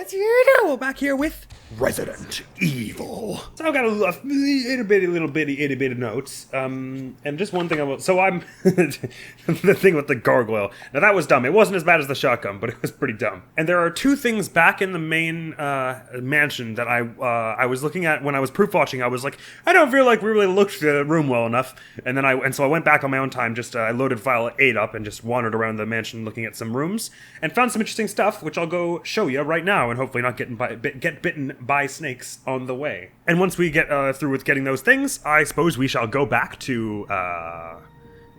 It's here now, back here with Resident Evil. So I've got a itty bitty notes. And just one thing I will. So I'm the thing with the gargoyle. Now that was dumb. It wasn't as bad as the shotgun, but it was pretty dumb. And there are two things back in the main mansion that I was looking at when I was proof watching. I was like, I don't feel like we really looked the room well enough. And so I went back on my own time. Just I loaded file 8 up and just wandered around the mansion looking at some rooms and found some interesting stuff, which I'll go show you right now, and hopefully not get bitten by snakes on the way. And once we get through with getting those things, I suppose we shall go back to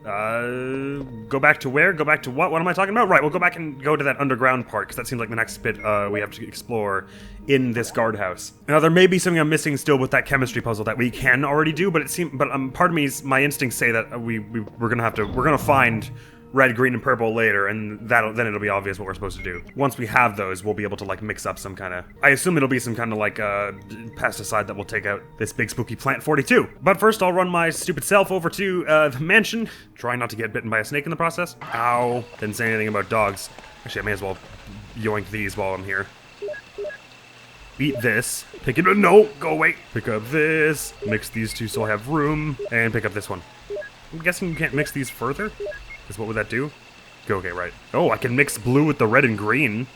go back to where? Go back to what? What am I talking about? Right, we'll go back and go to that underground part, because that seems like the next bit we have to explore in this guardhouse. Now, there may be something I'm missing still with that chemistry puzzle that we can already do, but part of me, my instincts say that we're gonna find red, green, and purple later, and then it'll be obvious what we're supposed to do. Once we have those, we'll be able to, like, mix up some kind of... I assume it'll be some kind of, like, pesticide that will take out this big spooky plant 42. But first, I'll run my stupid self over to the mansion, trying not to get bitten by a snake in the process. Ow. Didn't say anything about dogs. Actually, I may as well yoink these while I'm here. Eat this. Pick it up. No, go away. Pick up this. Mix these two so I have room. And pick up this one. I'm guessing you can't mix these further? Because what would that do? Okay, right. Oh, I can mix blue with the red and green.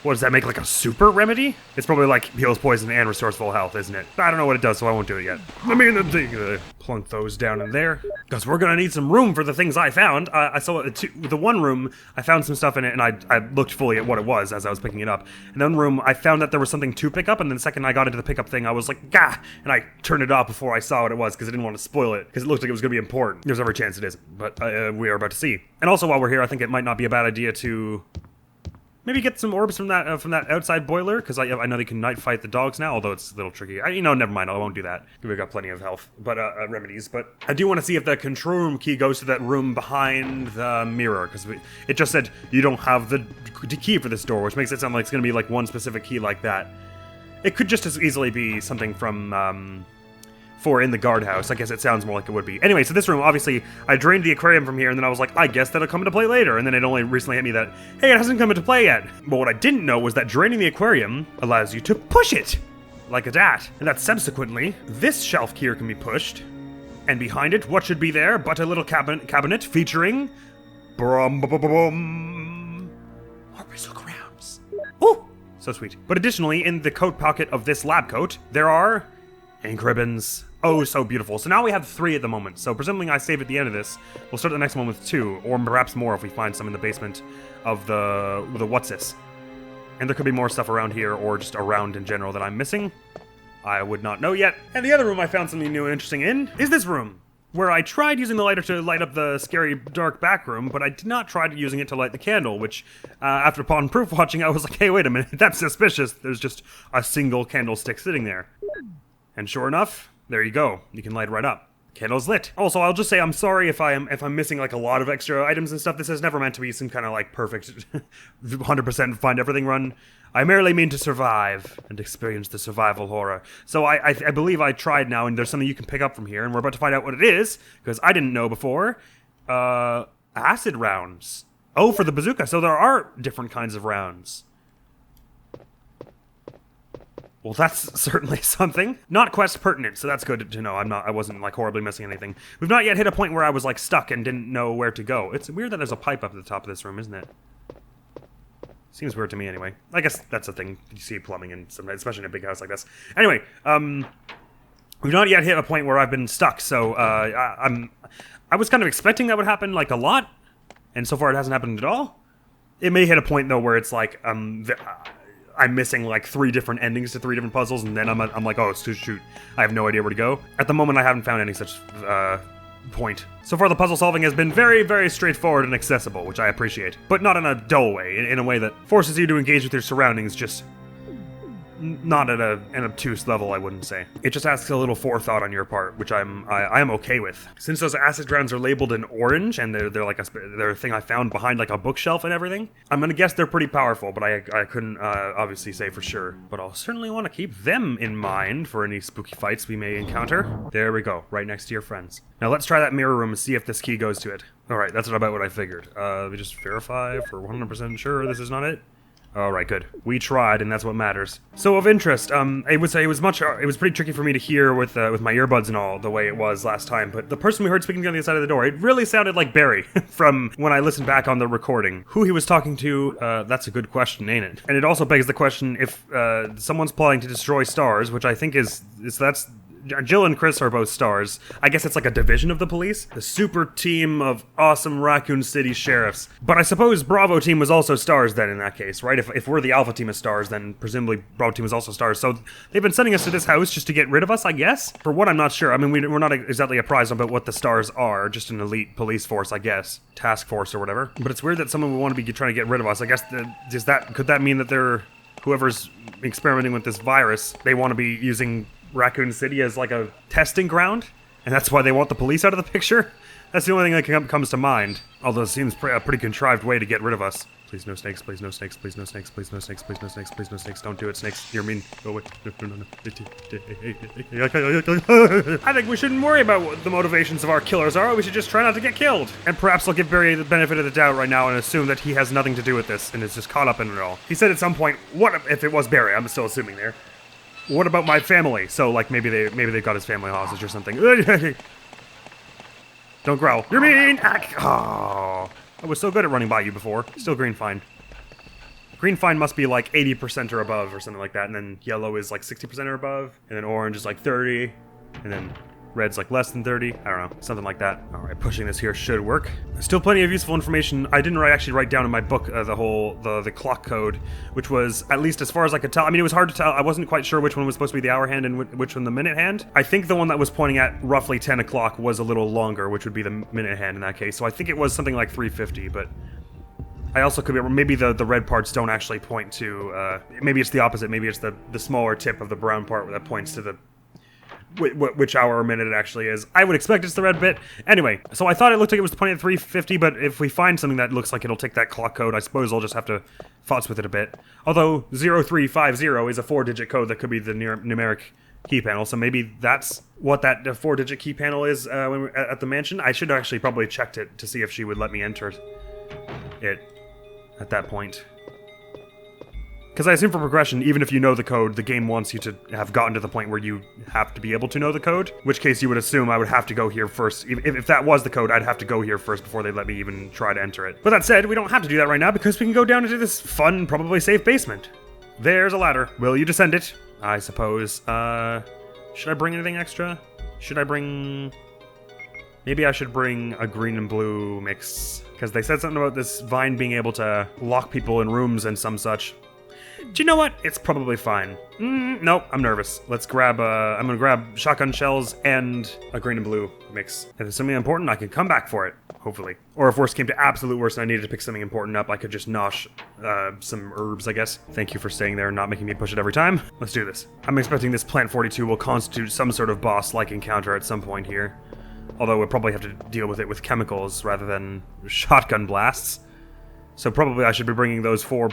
What, does that make like a super remedy? It's probably like heals poison and restores full health, isn't it? I don't know what it does, so I won't do it yet. Let me plunk those down in there. Because we're gonna need some room for the things I found. I saw the one room, I found some stuff in it, and I looked fully at what it was as I was picking it up. In one room, I found that there was something to pick up, and then the second I got into the pickup thing, I was like, gah! And I turned it off before I saw what it was, because I didn't want to spoil it, because it looked like it was gonna be important. There's every chance it isn't, but we are about to see. And also, while we're here, I think it might not be a bad idea to... maybe get some orbs from that outside boiler, because I know they can night fight the dogs now, although it's a little tricky. Never mind, I won't do that. We've got plenty of health, but remedies. But I do want to see if the control room key goes to that room behind the mirror, because it just said you don't have the key for this door, which makes it sound like it's going to be like one specific key like that. It could just as easily be something from... for in the guardhouse. I guess it sounds more like it would be. Anyway, so this room, obviously, I drained the aquarium from here, and then I was like, I guess that'll come into play later. And then it only recently hit me that, hey, it hasn't come into play yet. But what I didn't know was that draining the aquarium allows you to push it, like a dat. And that subsequently, this shelf here can be pushed. And behind it, what should be there but a little cabinet featuring... more bristlecrowns. Oh, so sweet. But additionally, in the coat pocket of this lab coat, there are ink ribbons. Oh, so beautiful. So now we have 3 at the moment. So presumably I save at the end of this. We'll start the next one with 2, or perhaps more if we find some in the basement of the what's this. And there could be more stuff around here, or just around in general that I'm missing. I would not know yet. And the other room I found something new and interesting in is this room, where I tried using the lighter to light up the scary dark back room, but I did not try using it to light the candle, which, upon proof watching, I was like, hey, wait a minute, that's suspicious. There's just a single candlestick sitting there. And sure enough, there you go. You can light it right up. Candle's lit. Also, I'll just say I'm sorry if I'm missing like a lot of extra items and stuff. This is never meant to be some kind of like perfect 100% find everything run. I merely mean to survive and experience the survival horror. So I believe I tried now, and there's something you can pick up from here, and we're about to find out what it is, because I didn't know before. Acid rounds. Oh, for the bazooka. So there are different kinds of rounds. Well, that's certainly something. Not quest pertinent, so that's good to know. I wasn't like horribly missing anything. We've not yet hit a point where I was like stuck and didn't know where to go. It's weird that there's a pipe up at the top of this room, isn't it? Seems weird to me anyway. I guess that's a thing you see plumbing in some, especially in a big house like this. Anyway, we've not yet hit a point where I've been stuck, so I was kind of expecting that would happen like a lot, and so far it hasn't happened at all. It may hit a point though where it's like I'm missing like 3 different endings to 3 different puzzles, and then I'm like, oh, shoot, I have no idea where to go. At the moment, I haven't found any such point. So far, the puzzle solving has been very, very straightforward and accessible, which I appreciate. But not in a dull way, in a way that forces you to engage with your surroundings, just not at an obtuse level, I wouldn't say. It just asks a little forethought on your part, which I am okay with. Since those acid grounds are labeled in orange, and they're like they're a thing I found behind like a bookshelf and everything, I'm gonna guess they're pretty powerful, but I couldn't obviously say for sure. But I'll certainly want to keep them in mind for any spooky fights we may encounter. There we go, right next to your friends. Now let's try that mirror room and see if this key goes to it. Alright, that's about what I figured. We just verify for 100% sure this is not it. Alright, good. We tried, and that's what matters. So of interest, I would say it was pretty tricky for me to hear with my earbuds and all, the way it was last time, but the person we heard speaking on the other side of the door, it really sounded like Barry from when I listened back on the recording. Who he was talking to, that's a good question, ain't it? And it also begs the question if, someone's plotting to destroy stars, which I think that's Jill and Chris are both stars. I guess it's like a division of the police. The super team of awesome Raccoon City sheriffs. But I suppose Bravo team was also stars then in that case, right? If we're the Alpha team of stars, then presumably Bravo team is also stars. So they've been sending us to this house just to get rid of us, I guess? For what, I'm not sure. I mean, we're not exactly apprised about what the stars are. Just an elite police force, I guess. Task force or whatever. But it's weird that someone would want to be trying to get rid of us. I guess, could that mean that they're... whoever's experimenting with this virus, they want to be using Raccoon City as like a testing ground, and that's why they want the police out of the picture? That's the only thing that comes to mind. Although it seems a pretty contrived way to get rid of us. Please no snakes, please no snakes, please no snakes, please no snakes, please no snakes, please no snakes. Don't do it, snakes. You're mean. Go away. No. I think we shouldn't worry about what the motivations of our killers are. We should just try not to get killed. And perhaps I'll give Barry the benefit of the doubt right now and assume that he has nothing to do with this and is just caught up in it all. He said at some point, what if it was Barry? I'm still assuming there. What about my family? So, like, maybe they got his family hostage or something. Don't growl. You're mean! Oh, I was so good at running by you before. Still green fine. Green fine must be like 80% or above or something like that, and then yellow is like 60% or above, and then orange is like 30, and then red's like less than 30. I don't know, something like that. All right, pushing this here should work. Still plenty of useful information. I didn't actually write down in my book the clock code, which was, at least as far as I could tell, I mean, it was hard to tell. I wasn't quite sure which one was supposed to be the hour hand and which one the minute hand. I think the one that was pointing at roughly 10 o'clock was a little longer, which would be the minute hand in that case. So I think it was something like 350, but I also could be, maybe the red parts don't actually point to, maybe it's the opposite. Maybe it's the smaller tip of the brown part that points to the which hour or minute it actually is. I would expect it's the red bit. Anyway, so I thought it looked like it was pointing at 350, but if we find something that looks like it'll take that clock code, I suppose I'll just have to futz with it a bit. Although 0350 is a 4-digit code that could be the numeric key panel, so maybe that's what that 4-digit key panel is when we're at the mansion. I should actually probably checked it to see if she would let me enter it at that point. Because I assume for progression, even if you know the code, the game wants you to have gotten to the point where you have to be able to know the code. In which case you would assume I would have to go here first. If that was the code, I'd have to go here first before they let me even try to enter it. But that said, we don't have to do that right now because we can go down into this fun, probably safe basement. There's a ladder. Will you descend it? I suppose. Should I bring anything extra? Should I bring... Maybe I should bring a green and blue mix. Because they said something about this vine being able to lock people in rooms and some such. Do you know what? It's probably fine. Nope, I'm nervous. Let's grab, I'm gonna grab shotgun shells and a green and blue mix. If it's something important, I can come back for it, hopefully. Or if worst came to absolute worst and I needed to pick something important up, I could just nosh some herbs, I guess. Thank you for staying there and not making me push it every time. Let's do this. I'm expecting this Plant 42 will constitute some sort of boss-like encounter at some point here. Although we'll probably have to deal with it with chemicals rather than shotgun blasts. So probably I should be bringing those 4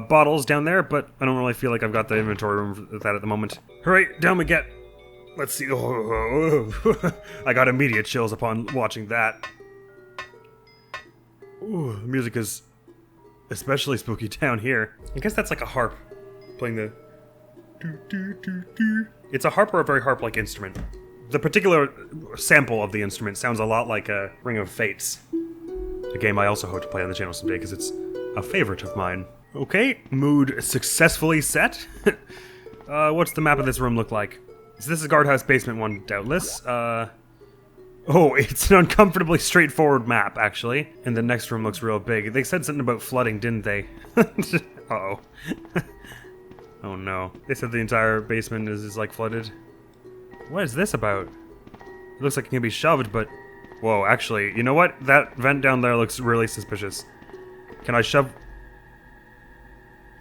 bottles down there, but I don't really feel like I've got the inventory room for that at the moment. Alright, down we get. Let's see. I got immediate chills upon watching that. Ooh, the music is especially spooky down here. I guess that's like a harp playing the... It's a harp or a very harp-like instrument. The particular sample of the instrument sounds a lot like a Ring of Fates. A game I also hope to play on the channel someday because it's a favorite of mine. Okay, mood successfully set. What's the map of this room look like? So this is guardhouse basement 1, doubtless. Oh, it's an uncomfortably straightforward map, actually. And the next room looks real big. They said something about flooding, didn't they? Uh-oh. Oh no. They said the entire basement is like flooded. What is this about? It looks like it can be shoved, but... Whoa, actually, you know what? That vent down there looks really suspicious. Can I shove...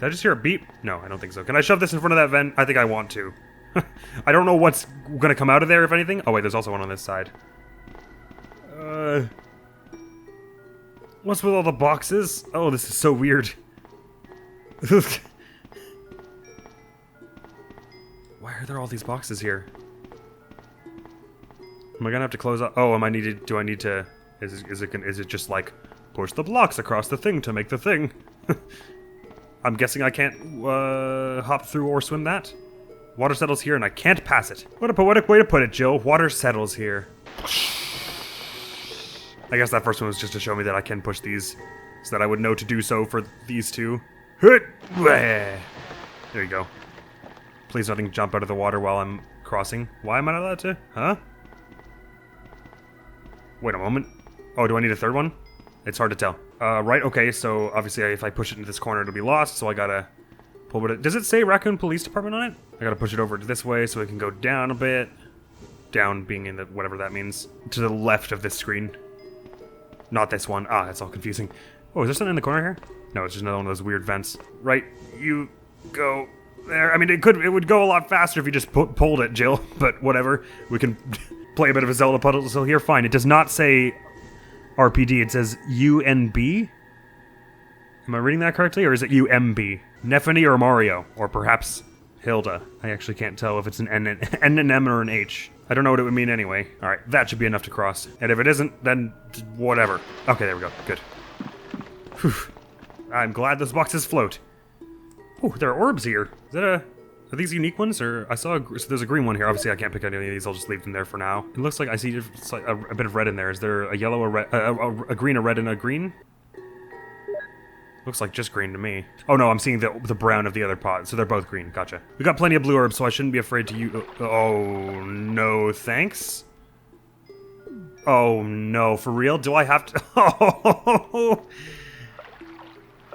Did I just hear a beep? No, I don't think so. Can I shove this in front of that vent? I think I want to. I don't know what's gonna come out of there, if anything. Oh wait, there's also one on this side. What's with all the boxes? Oh, this is so weird. Why are there all these boxes here? Am I gonna have to close up? Oh, do I need to... Is it just like, push the blocks across the thing to make the thing? I'm guessing I can't hop through or swim that. Water settles here and I can't pass it. What a poetic way to put it, Jill. Water settles here. I guess that first one was just to show me that I can push these, so that I would know to do so for these two. There you go. Please nothing jump out of the water while I'm crossing. Why am I not allowed to? Huh? Wait a moment. Oh, do I need a third one? It's hard to tell. Right, okay, so obviously if I push it into this corner, it'll be lost, so I gotta pull it. Does it say Raccoon Police Department on it? I gotta push it over to this way so it can go down a bit. Down being in the, whatever that means. To the left of this screen. Not this one. Ah, it's all confusing. Oh, is there something in the corner here? No, it's just another one of those weird vents. Right, you go there. I mean, it would go a lot faster if you just pulled it, Jill, but whatever. We can play a bit of a Zelda puzzle here. Fine. It does not say RPD, it says UNB? Am I reading that correctly, or is it UMB? Neffany or Mario, or perhaps Hilda. I actually can't tell if it's an N and M or an H. I don't know what it would mean anyway. Alright, that should be enough to cross. And if it isn't, then whatever. Okay, there we go. Good. Whew. I'm glad those boxes float. Oh, there are orbs here. Is that a... Are these unique ones, or I saw so there's a green one here. Obviously, I can't pick any of these. I'll just leave them there for now. It looks like I see it's like a bit of red in there. Is there a yellow, a red, a green, a red, and a green? Looks like just green to me. Oh no, I'm seeing the brown of the other pot. So they're both green. Gotcha. We got plenty of blue orbs, so I shouldn't be afraid to use. Oh no, thanks. Oh no, for real? Do I have to? Oh.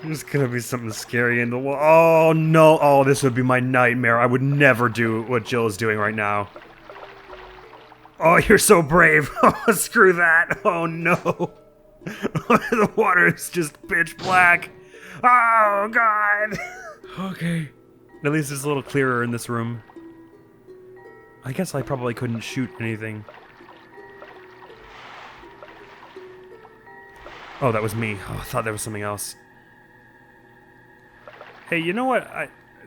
There's gonna be something scary in the wall. Oh no! Oh, this would be my nightmare. I would never do what Jill is doing right now. Oh, you're so brave. Oh, screw that. Oh no. The water is just pitch black. Oh god. Okay. At least it's a little clearer in this room. I guess I probably couldn't shoot anything. Oh, that was me. Oh, I thought there was something else. Hey, you know what?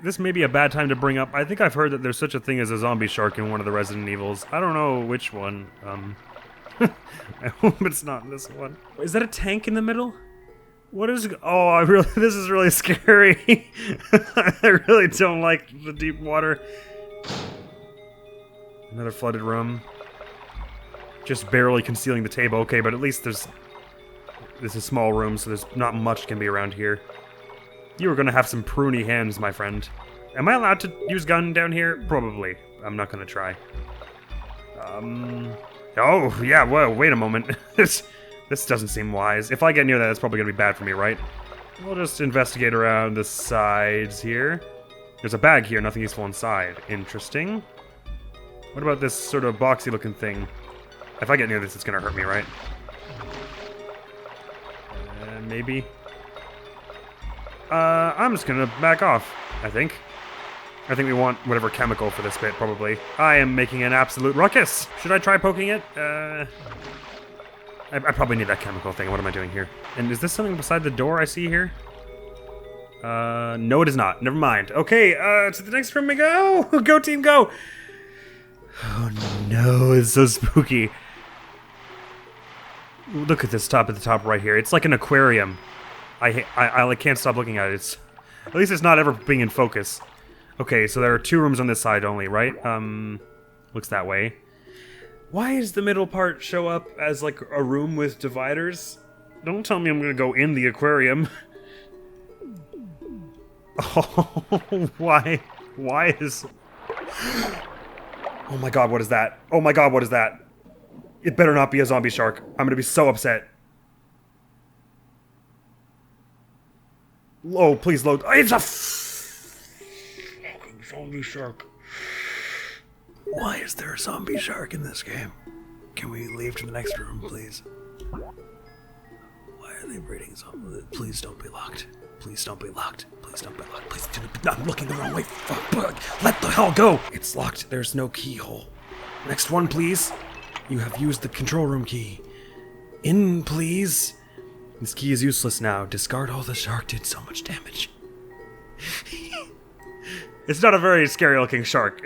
This may be a bad time to bring up. I think I've heard that there's such a thing as a zombie shark in one of the Resident Evils. I don't know which one. I hope it's not this one. Is that a tank in the middle? What is... Oh, this is really scary. I really don't like the deep water. Another flooded room. Just barely concealing the table. Okay, but at least this is a small room, so there's not much can be around here. You are gonna have some pruny hands, my friend. Am I allowed to use gun down here? Probably. I'm not gonna try. Oh, yeah, well, wait a moment. This doesn't seem wise. If I get near that, that's probably gonna be bad for me, right? We'll just investigate around the sides here. There's a bag here, nothing useful inside. Interesting. What about this sort of boxy-looking thing? If I get near this, it's gonna hurt me, right? Maybe. I'm just gonna back off, I think. I think we want whatever chemical for this bit, probably. I am making an absolute ruckus! Should I try poking it? I probably need that chemical thing. What am I doing here? And is this something beside the door I see here? No it is not. Never mind. Okay, to the next room we go! Go team, go! Oh no, it's so spooky. Look at this top at the top right here. It's like an aquarium. I like can't stop looking at it. At least it's not ever being in focus. Okay, so there are 2 rooms on this side only, right? Looks that way. Why does the middle part show up as like a room with dividers? Don't tell me I'm gonna go in the aquarium. Oh, why? Why is... Oh my god, what is that? Oh my god, what is that? It better not be a zombie shark. I'm gonna be so upset. Oh, please load. Oh, it's a fucking zombie shark. Why is there a zombie shark in this game? Can we leave to the next room, please? Why are they breeding zombies? Please don't be locked. Please don't be locked. Please don't be locked. Please do not. I'm looking the wrong way. Fuck. Let the hell go. It's locked. There's no keyhole. Next one, please. You have used the control room key. In, please. This key is useless now. Discard all. The shark did so much damage. It's not a very scary looking shark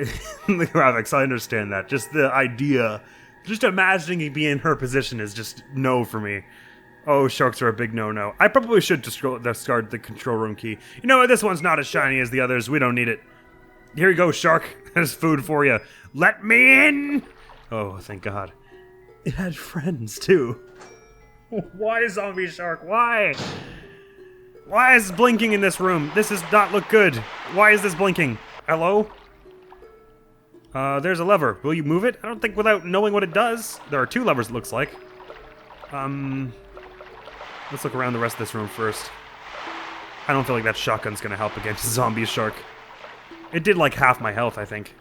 in the graphics, I understand that. Just the idea, just imagining being in her position is just no for me. Oh, sharks are a big no-no. I probably should discard the control room key. You know what? This one's not as shiny as the others. We don't need it. Here you go, shark. There's food for you. Let me in! Oh, thank God. It had friends, too. Why, zombie shark? Why? Why is blinking in this room? This does not look good. Why is this blinking? Hello? There's a lever. Will you move it? I don't think without knowing what it does. There are 2 levers, it looks like. Let's look around the rest of this room first. I don't feel like that shotgun's gonna help against zombie shark. It did like half my health, I think.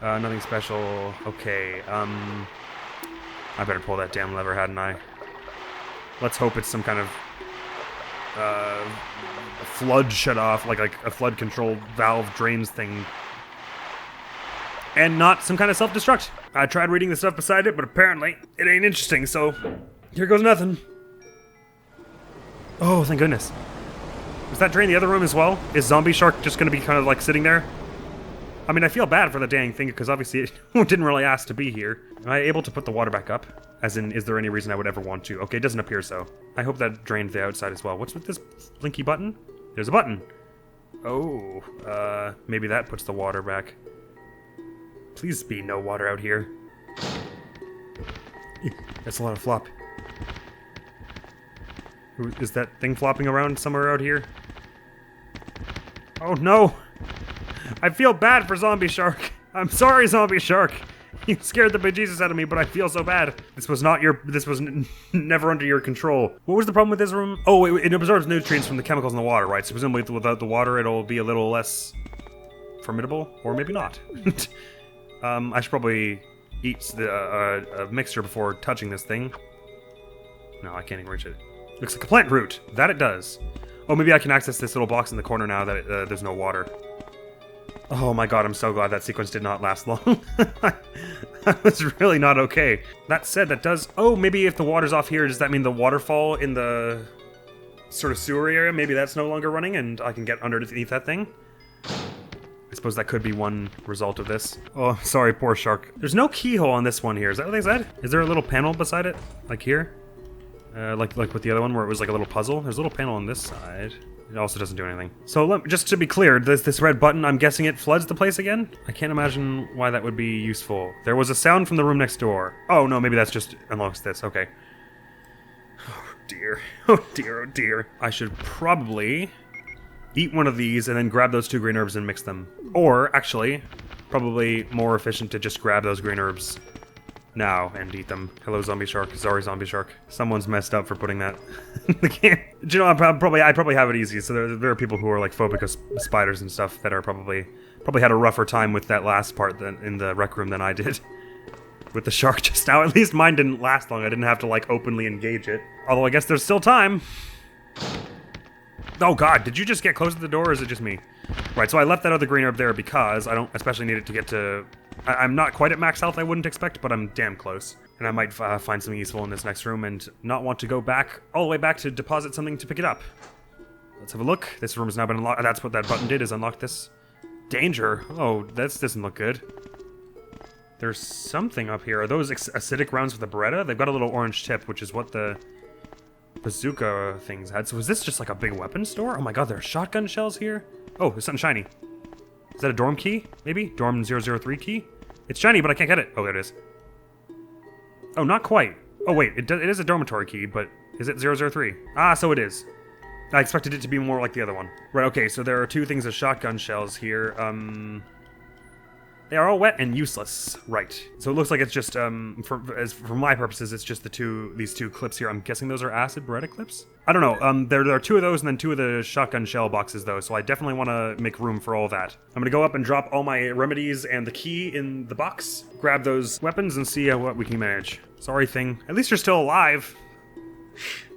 Nothing special. Okay, I better pull that damn lever, hadn't I? Let's hope it's some kind of flood shut off, like a flood control valve drains thing. And not some kind of self-destruct. I tried reading the stuff beside it, but apparently it ain't interesting, so here goes nothing. Oh, thank goodness. Does that drain the other room as well? Is zombie shark just gonna be kind of like sitting there? I mean, I feel bad for the dang thing, because obviously it didn't really ask to be here. Am I able to put the water back up? As in, is there any reason I would ever want to? Okay, it doesn't appear so. I hope that drained the outside as well. What's with this blinky button? There's a button. Oh, maybe that puts the water back. Please be no water out here. That's a lot of flop. Is that thing flopping around somewhere out here? Oh no! I feel bad for zombie shark. I'm sorry, zombie shark. You scared the bejesus out of me, but I feel so bad. This was never under your control. What was the problem with this room? Oh, it absorbs nutrients from the chemicals in the water, right? So presumably without the water, it'll be a little less formidable, or maybe not. I should probably eat a mixture before touching this thing. No, I can't even reach it. Looks like a plant root. That it does. Oh, maybe I can access this little box in the corner now that there's no water. Oh my God, I'm so glad that sequence did not last long. That was really not okay. That said, that does... Oh, maybe if the water's off here, does that mean the waterfall in the sort of sewer area, maybe that's no longer running and I can get underneath that thing? I suppose that could be one result of this. Oh, sorry, poor shark. There's no keyhole on this one here. Is that what they said? Is there a little panel beside it? Like here? Like with the other one where it was like a little puzzle? There's a little panel on this side. It also doesn't do anything. So just to be clear, this red button, I'm guessing it floods the place again? I can't imagine why that would be useful. There was a sound from the room next door. Oh no, maybe that's just unlocks this. Okay. Oh dear. Oh dear, oh dear. I should probably eat one of these and then grab those 2 green herbs and mix them. Or, actually, probably more efficient to just grab those green herbs now and eat them. Hello, zombie shark. Sorry, zombie shark. Someone's messed up for putting that in the game. Do you know, I probably have it easy, so there are people who are like phobic of spiders and stuff that are probably had a rougher time with that last part in the rec room than I did. With the shark just now. At least mine didn't last long. I didn't have to like openly engage it. Although I guess there's still time. Oh God, did you just get close to the door or is it just me? Right, so I left that other green herb there because I don't especially need it to get to... I'm not quite at max health, I wouldn't expect, but I'm damn close. And I might find something useful in this next room and not want to go back, all the way back to deposit something to pick it up. Let's have a look. This room has now been unlocked. That's what that button did, is unlock this. Danger. Oh, that doesn't look good. There's something up here. Are those acidic rounds with the Beretta? They've got a little orange tip, which is what the bazooka things had. So is this just like a big weapon store? Oh my God, there are shotgun shells here? Oh, there's something shiny. Is that a dorm key? Maybe? Dorm 003 key? It's shiny, but I can't get it. Oh, there it is. Oh, not quite. Oh, wait. It is a dormitory key, but is it 003? Ah, so it is. I expected it to be more like the other one. Right, okay, so there are 2 things of shotgun shells here. They are all wet and useless. Right. So it looks like it's just, for my purposes, it's just these two clips here. I'm guessing those are acid Beretta clips? I don't know. There are 2 of those and then 2 of the shotgun shell boxes, though, so I definitely want to make room for all that. I'm gonna go up and drop all my remedies and the key in the box, grab those weapons, and see what we can manage. Sorry, thing. At least you're still alive.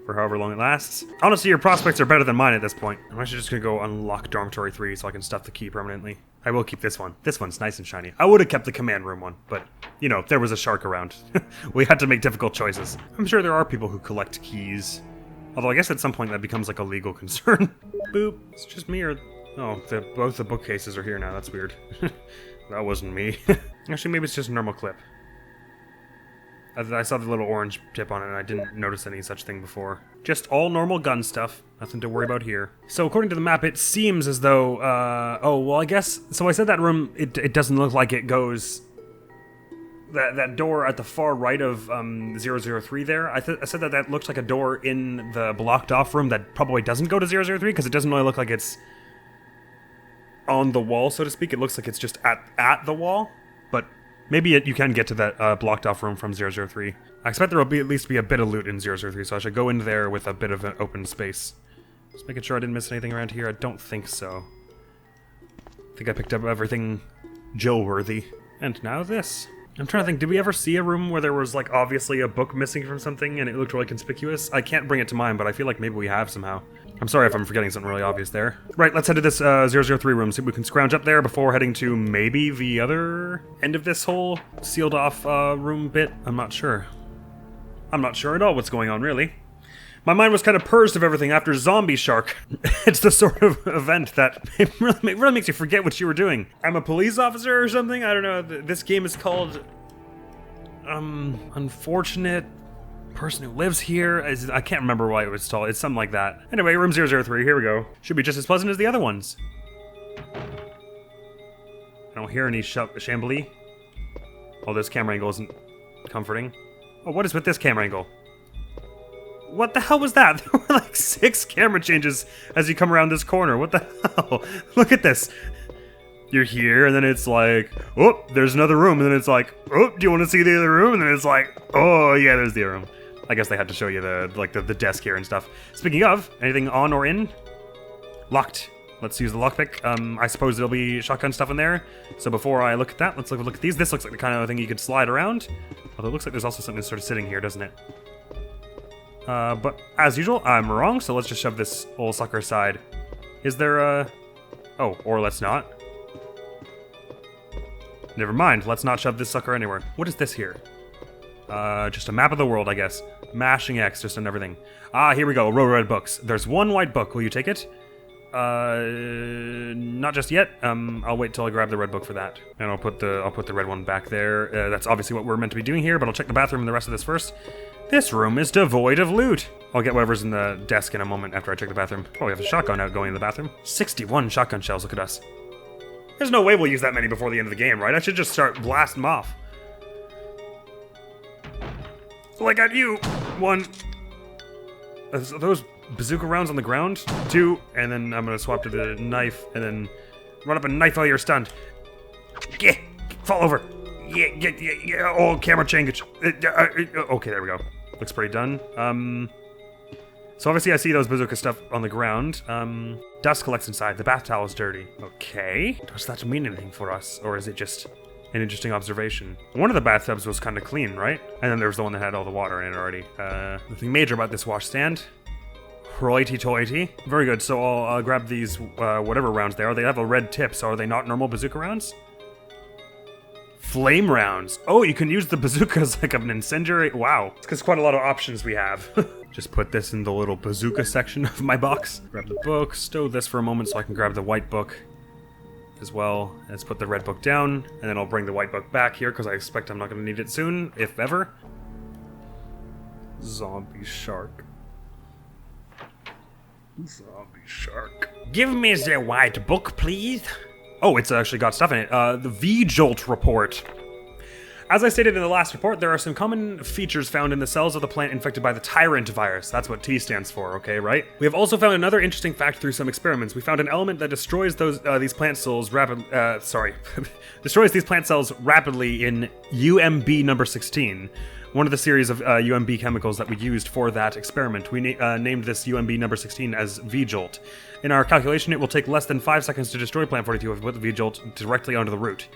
For however long it lasts. Honestly, your prospects are better than mine at this point. I'm actually just gonna go unlock Dormitory 3 so I can stuff the key permanently. I will keep this one. This one's nice and shiny. I would have kept the command room one, but, you know, there was a shark around. We had to make difficult choices. I'm sure there are people who collect keys. Although I guess at some point that becomes like a legal concern. Boop. It's just me or... Oh, both the bookcases are here now. That's weird. That wasn't me. Actually, maybe it's just a normal clip. I saw the little orange tip on it and I didn't notice any such thing before. Just all normal gun stuff. Nothing to worry about here. So according to the map, it seems as though, oh, well, I guess, so I said that room, it doesn't look like it goes, that door at the far right of 003 there, I said that looks like a door in the blocked off room that probably doesn't go to 003 because it doesn't really look like it's on the wall, so to speak. It looks like it's just at the wall, but maybe you can get to that blocked off room from 003. I expect there will at least be a bit of loot in 003, so I should go in there with a bit of an open space. Just making sure I didn't miss anything around here. I don't think so. I think I picked up everything Jill-worthy. And now this. I'm trying to think, did we ever see a room where there was, like, obviously a book missing from something and it looked really conspicuous? I can't bring it to mind, but I feel like maybe we have somehow. I'm sorry if I'm forgetting something really obvious there. Right, let's head to this 003 room, see if we can scrounge up there before heading to maybe the other end of this whole sealed off room bit. I'm not sure. I'm not sure at all what's going on, really. My mind was kind of purged of everything after Zombie Shark. It's the sort of event that it really makes you forget what you were doing. I'm a police officer or something? I don't know. This game is called... Unfortunate Person Who Lives Here. I can't remember why it was called. It's something like that. Anyway, room 003, here we go. Should be just as pleasant as the other ones. I don't hear any shambly. Oh, this camera angle isn't comforting. Oh, what is with this camera angle? What the hell was that? There were like 6 camera changes as you come around this corner. What the hell? Look at this. You're here, and then it's like, oh, there's another room, and then it's like, oh, do you want to see the other room? And then it's like, oh, yeah, there's the other room. I guess they had to show you the desk here and stuff. Speaking of, anything on or in? Locked. Let's use the lockpick. I suppose there'll be shotgun stuff in there. So before I look at that, let's look at these. This looks like the kind of thing you could slide around. Although it looks like there's also something sort of sitting here, doesn't it? But as usual, I'm wrong, so let's just shove this old sucker aside. Is there a... Oh, or let's not. Never mind, let's not shove this sucker anywhere. What is this here? Just a map of the world, I guess. Mashing X, just on everything. Ah, here we go, a row of red books. There's one white book, will you take it? Not just yet. I'll wait till I grab the red book for that. And I'll put the red one back there. That's obviously what we're meant to be doing here, but I'll check the bathroom and the rest of this first. This room is devoid of loot. I'll get whatever's in the desk in a moment after I check the bathroom. Oh, we have a shotgun out going in the bathroom. 61 shotgun shells, look at us. There's no way we'll use that many before the end of the game, right? I should just start blasting them off. Well, I got you. 1. Are those bazooka rounds on the ground? 2. And then I'm gonna swap to the knife and then run up and knife while you're stunned. Yeah, fall over. Yeah. Oh, camera change. Okay, there we go. Looks pretty done. So obviously I see those bazooka stuff on the ground. Dust collects inside. The bath towel is dirty. Okay. Does that mean anything for us? Or is it just an interesting observation? One of the bathtubs was kind of clean, right? And then there was the one that had all the water in it already. Nothing major about this washstand. Righty-toity. Very good. So I'll grab these whatever rounds they are. They have a red tip, so are they not normal bazooka rounds? Flame rounds. Oh, you can use the bazooka as like an incendiary. Wow. It's because quite a lot of options we have. Just put this in the little bazooka section of my box. Grab the book, stow this for a moment so I can grab the white book as well. Let's put the red book down, and then I'll bring the white book back here because I expect I'm not going to need it soon, if ever. Zombie shark. Zombie shark. Give me the white book, please. Oh, it's actually got stuff in it. The V-Jolt report. As I stated in the last report, there are some common features found in the cells of the plant infected by the Tyrant virus. That's what T stands for, okay, right? We have also found another interesting fact through some experiments. We found an element that destroys these plant cells destroys these plant cells rapidly in UMB number 16. One of the series of UMB chemicals that we used for that experiment. We named this UMB number 16 as V-Jolt. In our calculation, it will take less than 5 seconds to destroy Plant 42 if we put the V-Jolt directly onto the root.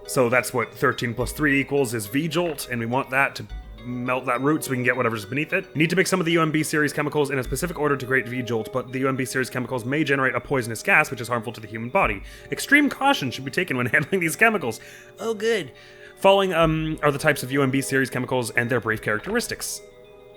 So that's what 13 plus 3 equals is V-Jolt, and we want that to melt that root so we can get whatever's beneath it. We need to mix some of the UMB series chemicals in a specific order to create V-Jolt, but the UMB series chemicals may generate a poisonous gas, which is harmful to the human body. Extreme caution should be taken when handling these chemicals. Oh, good. Following are the types of UMB series chemicals and their brief characteristics.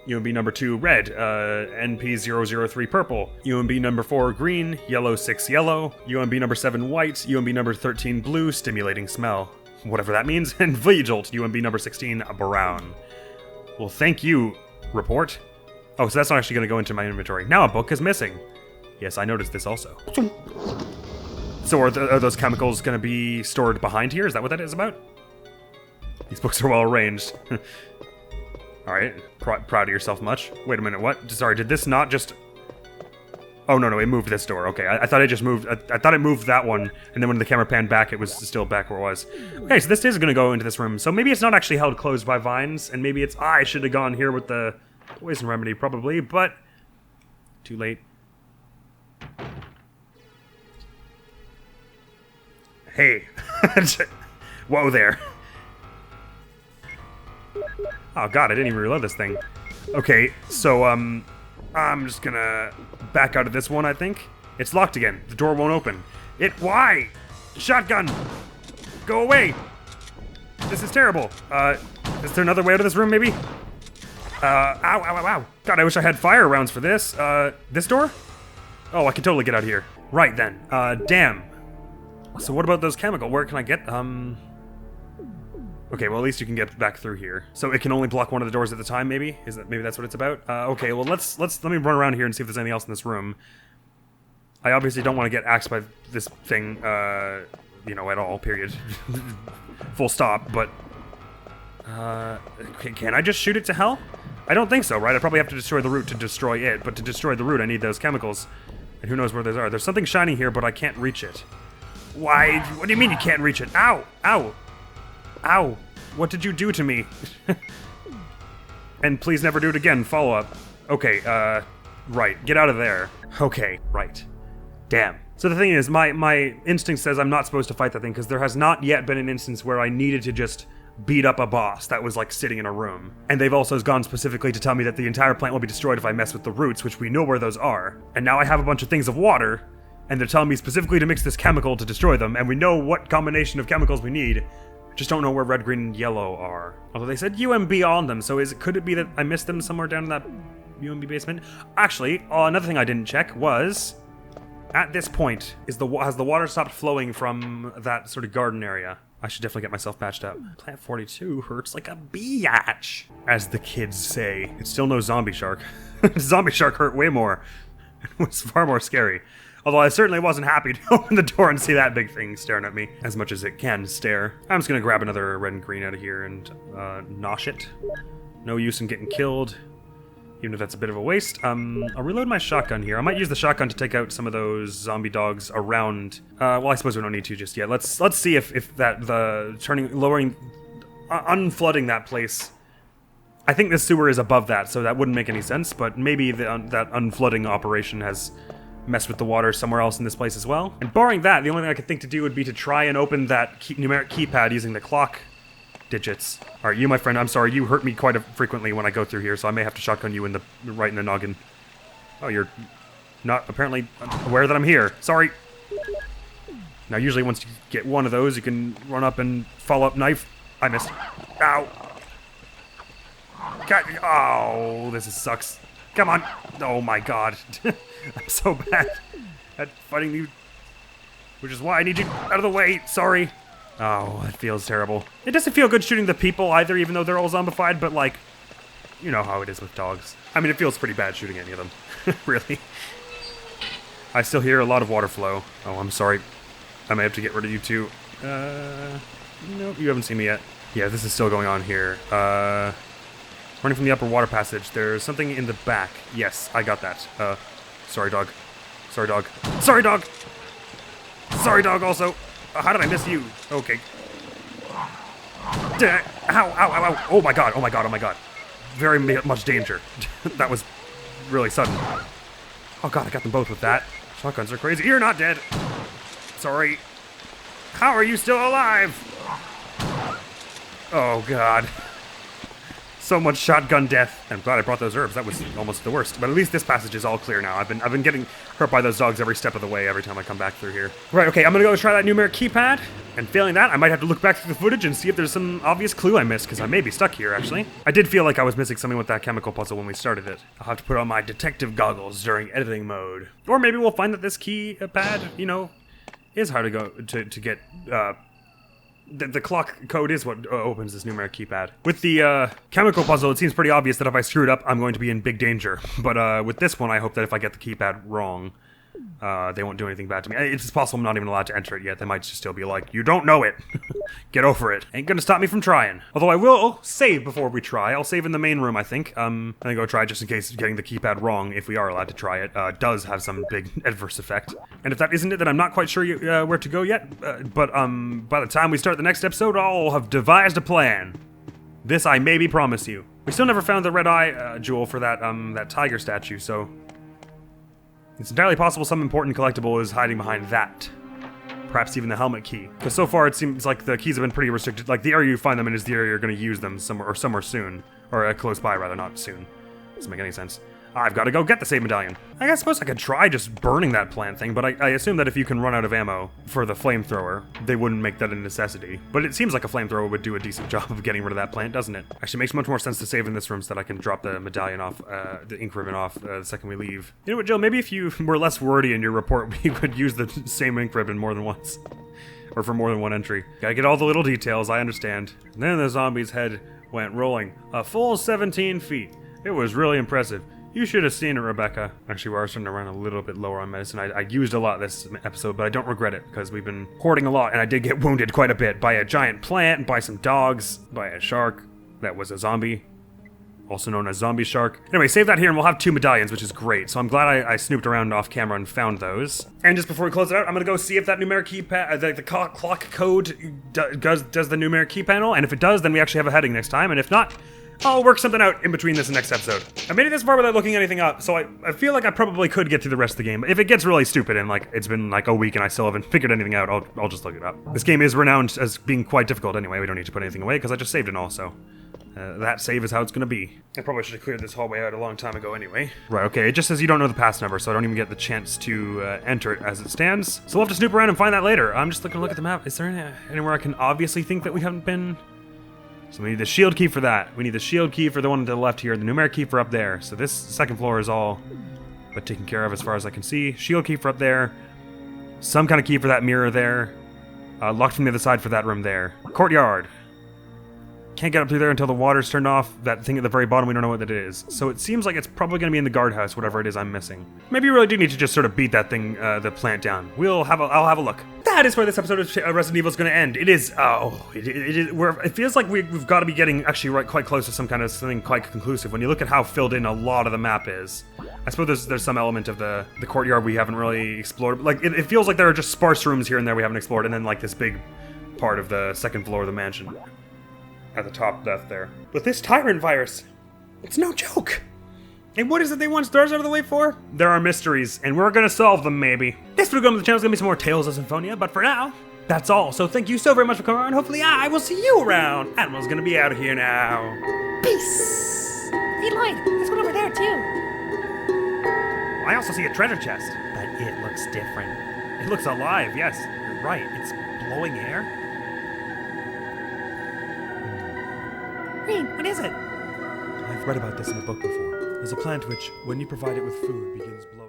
UMB number 2, red, NP003, purple, UMB number 4, green, yellow 6, yellow, UMB number 7, white, UMB number 13, blue, stimulating smell. whatever that means, and V-Jolt, UMB number 16, brown. Well, thank you, report. Oh, so that's not actually going to go into my inventory. Now a book is missing. Yes, I noticed this also. So are those chemicals going to be stored behind here? Is that what that is about? These books are well arranged. Alright, proud of yourself much. Wait a minute, what? Sorry, did this not just... Oh, no, it moved this door. Okay, I thought it just moved... I thought it moved that one, and then when the camera panned back, it was still back where it was. Okay, so this is going to go into this room. So maybe it's not actually held closed by vines, and maybe it's... I should have gone here with the poison remedy, probably, but... Too late. Hey. Whoa there. Oh god, I didn't even reload this thing. Okay, so, I'm just gonna back out of this one, I think. It's locked again. The door won't open. Why? Shotgun! Go away! This is terrible. Is there another way out of this room, maybe? Ow. God, I wish I had fire rounds for this. This door? Oh, I can totally get out of here. Right then. Damn. So what about those chemical? Where can I get, Okay, well at least you can get back through here. So it can only block one of the doors at the time, maybe? Maybe that's what it's about? Okay, well let me run around here and see if there's anything else in this room. I obviously don't want to get axed by this thing, you know, at all, period. Full stop, but... can I just shoot it to hell? I don't think so, right? I probably have to destroy the root to destroy it, but to destroy the root I need those chemicals. And who knows where those are. There's something shiny here, but I can't reach it. Why? What do you mean you can't reach it? Ow! Ow! Ow! What did you do to me? And please never do it again. Follow up. Okay, right. Get out of there. Okay, right. Damn. So the thing is, my instinct says I'm not supposed to fight that thing, because there has not yet been an instance where I needed to just beat up a boss that was, like, sitting in a room. And they've also gone specifically to tell me that the entire plant will be destroyed if I mess with the roots, which we know where those are. And now I have a bunch of things of water, and they're telling me specifically to mix this chemical to destroy them, and we know what combination of chemicals we need. Just don't know where red, green, and yellow are. Although they said UMB on them, so could it be that I missed them somewhere down in that UMB basement? Actually, another thing I didn't check was... At this point, has the water stopped flowing from that sort of garden area? I should definitely get myself patched up. Plant 42 hurts like a biatch, as the kids say. It's still no zombie shark. Zombie shark hurt way more. It was far more scary. Although I certainly wasn't happy to open the door and see that big thing staring at me, as much as it can stare. I'm just gonna grab another red and green out of here and nosh it. No use in getting killed, even if that's a bit of a waste. I'll reload my shotgun here. I might use the shotgun to take out some of those zombie dogs around. Well, I suppose we don't need to just yet. Let's see if unflooding that place. I think the sewer is above that, so that wouldn't make any sense. But maybe that unflooding operation has mess with the water somewhere else in this place as well. And barring that, the only thing I could think to do would be to try and open that numeric keypad using the clock digits. Alright, you, my friend, I'm sorry, you hurt me quite frequently when I go through here, so I may have to shotgun you right in the noggin. Oh, you're not apparently aware that I'm here. Sorry. Now, usually once you get one of those, you can run up and follow up knife. I missed. Ow. God. Oh, this sucks. Come on. Oh my god. I'm so bad at fighting you, which is why I need you out of the way. Sorry. Oh, it feels terrible. It doesn't feel good shooting the people either, even though they're all zombified, but like, you know how it is with dogs. I mean, it feels pretty bad shooting any of them. Really. I still hear a lot of water flow. Oh, I'm sorry. I may have to get rid of you too. Nope, you haven't seen me yet. Yeah, this is still going on here. Running from the upper water passage. There's something in the back. Yes, I got that. Sorry, dog. Sorry, dog. Sorry, dog! Sorry, dog, also. How did I miss you? Okay. Ow, ow, ow, ow. Oh my god, oh my god, oh my god. Very much danger. That was really sudden. Oh god, I got them both with that. Shotguns are crazy. You're not dead. Sorry. How are you still alive? Oh god. So much shotgun death. I'm glad I brought those herbs. That was almost the worst. But at least this passage is all clear now. I've been getting hurt by those dogs every step of the way every time I come back through here. Right, okay, I'm gonna go try that numeric keypad. And failing that, I might have to look back through the footage and see if there's some obvious clue I missed, because I may be stuck here, actually. I did feel like I was missing something with that chemical puzzle when we started it. I'll have to put on my detective goggles during editing mode. Or maybe we'll find that this keypad, you know, is hard to get The clock code is what opens this numeric keypad. With the chemical puzzle, it seems pretty obvious that if I screw it up, I'm going to be in big danger. But with this one, I hope that if I get the keypad wrong, they won't do anything bad to me. It's possible I'm not even allowed to enter it yet. They might just still be like, you don't know it. Get over it. Ain't gonna stop me from trying. Although I will save before we try. I'll save in the main room, I think. And then go try just in case getting the keypad wrong, if we are allowed to try it, does have some big adverse effect. And if that isn't it, then I'm not quite sure where to go yet. But by the time we start the next episode, I'll have devised a plan. This I maybe promise you. We still never found the red eye jewel for that tiger statue, so it's entirely possible some important collectible is hiding behind that. Perhaps even the helmet key. Because so far it seems like the keys have been pretty restricted. Like the area you find them in is the area you're going to use them somewhere soon. Or close by rather, not soon. Doesn't make any sense. I've got to go get the save medallion. I suppose I could try just burning that plant thing, but I assume that if you can run out of ammo for the flamethrower, they wouldn't make that a necessity. But it seems like a flamethrower would do a decent job of getting rid of that plant, doesn't it? Actually, it makes much more sense to save in this room so that I can drop the medallion off, the ink ribbon off the second we leave. You know what, Jill? Maybe if you were less wordy in your report, we could use the same ink ribbon more than once. Or for more than one entry. Gotta get all the little details, I understand. And then the zombie's head went rolling. A full 17 feet. It was really impressive. You should have seen it, Rebecca. Actually, we are starting to run a little bit lower on medicine. I used a lot this episode, but I don't regret it because we've been hoarding a lot, and I did get wounded quite a bit by a giant plant, by some dogs, by a shark that was a zombie, also known as zombie shark. Anyway, save that here, and we'll have 2 medallions, which is great. So I'm glad I snooped around off camera and found those. And just before we close it out, I'm gonna go see if that numeric keypad, the clock code does the numeric key panel, and if it does, then we actually have a heading next time, and if not, I'll work something out in between this and next episode. I made it this far without looking anything up, so I feel like I probably could get through the rest of the game. If it gets really stupid and like it's been like a week and I still haven't figured anything out, I'll just look it up. This game is renowned as being quite difficult anyway. We don't need to put anything away because I just saved it all, so that save is how it's gonna be. I probably should have cleared this hallway out a long time ago anyway. Right, okay, it just says you don't know the pass number, so I don't even get the chance to enter it as it stands. So we'll have to snoop around and find that later. I'm just looking to look at the map. Is there anywhere I can obviously think that we haven't been? So we need the shield key for that. We need the shield key for the one to the left here, the numeric key for up there. So this second floor is all but taken care of as far as I can see. Shield key for up there. Some kind of key for that mirror there. Locked from the other side for that room there. Courtyard. Can't get up through there until the water's turned off. That thing at the very bottom, we don't know what that is. So it seems like it's probably going to be in the guardhouse, whatever it is I'm missing. Maybe you really do need to just sort of beat that thing, the plant down. I'll have a look. That is where this episode of Resident Evil is going to end. It is, it feels like we've got to be getting actually quite close to something quite conclusive. When you look at how filled in a lot of the map is. I suppose there's some element of the courtyard we haven't really explored. Like, it feels like there are just sparse rooms here and there we haven't explored, and then like this big part of the second floor of the mansion. At the top left there. But this tyrant virus, it's no joke. And what is it they want stars out of the way for? There are mysteries, and we're gonna solve them maybe. This video on the channel is gonna be some more Tales of Symphonia, but for now, that's all. So thank you so very much for coming around. Hopefully I will see you around. Admiral's gonna be out of here now. Peace. Hey Lloyd, there's one over there too. I also see a treasure chest. But it looks different. It looks alive, yes. You're right, it's blowing air. Rain, what is it? I've read about this in a book before. There's a plant which, when you provide it with food, begins blowing.